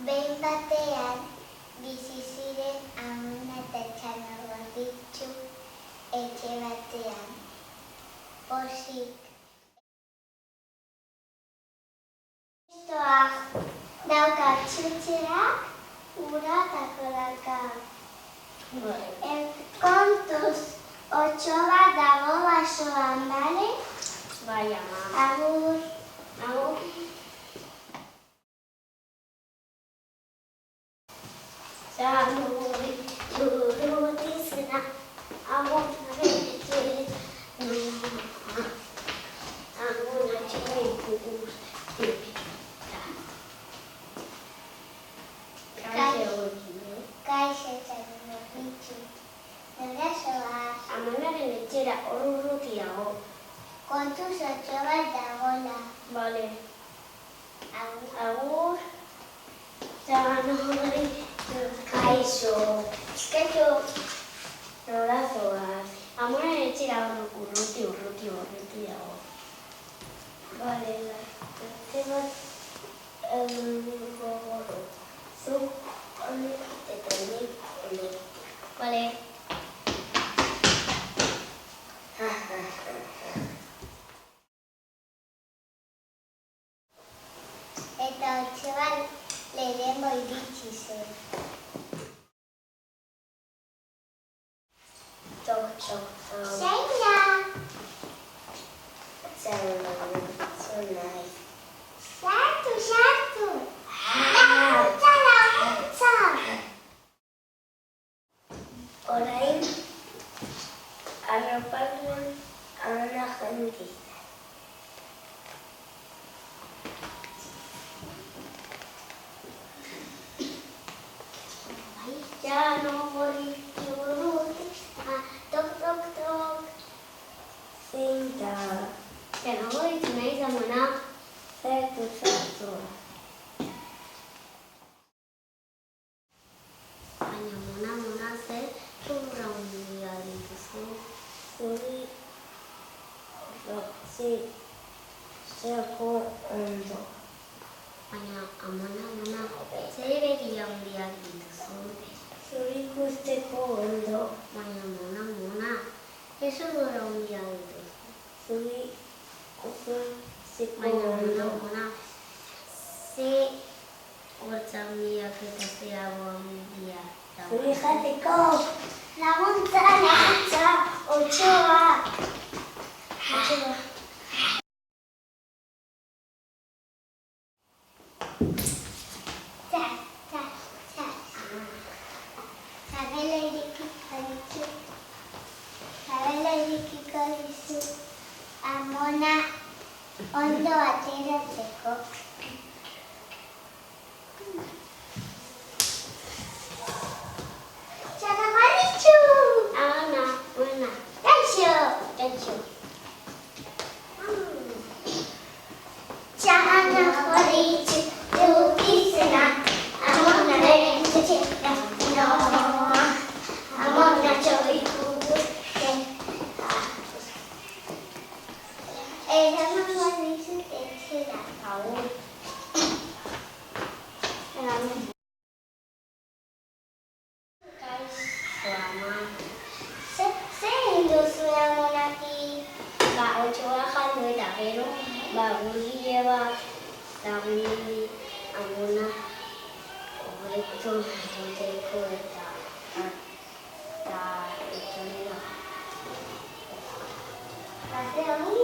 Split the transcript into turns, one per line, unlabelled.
Behin batean, bizi ziren Amona eta Txano Gorditxu etxe batean. Pozik. Kristoak dauka txutxeak, ura eta kolaka. Kontuz, otxo bat dago basoan, bale?
Bai, ama.
Agur.
Agur. Zanuri, durutizena, amonaren etxera, amonatxeren guztipita.
Kaixo Txano Gorditxu. Nora zoaz?
Amonaren etxera urruti dago.
Kontuz, otxo bat dagoela.
Bale.
Agur.
Agur. Zanuri, kaixo.
Kaixo.
Nora zoaz? Amonaren etxera urruti dago. Bale, etxe bat gogorro. Zuk honek eta nik honek.
Bale. Eta otxo bat lehenengo iritsi zen.
Tok, tok,
Zein da?
Zonai.
Sartu, sartu. Laguntza, laguntza.
Orain, arroparen ana jandi. Txano Gorditxu urrutia, tok, tok, tok. Zein da? Txano Gorditxu naiz amona. Zertu, zertu. Baina mona zer zurra hundia dituzu. Zuri zeko ondo. Baina amona zer begia hundia dituzu. Zuri guzteko ondo. Baina mona ez zurra hundia dituzu. Zuri guzteko ondo. Baina ze hortza hundiak eta zerago hundia. Zuri jateko.
Laguntza, laguntza. Otxoa.
Otxoa.
Txar, txar, txar. Zabela irekiko dizu. Zabela irekiko dizu. Amona ondo ateratzeko. Txano Gorditxu!
Ana, buena.
Kaixo!
Kaixo.
Txano Gorditxu, urrutizena, amonaren etxera noa. Amonatxo ikusten. Eramango dizut etxera.
Agur. Kaixo, ama.
Zer egin duzu amonati?
Otxoa jandu eta gero, gurgile bat, eta guri amona horretu egoteko eta etorri da.
Gazte honi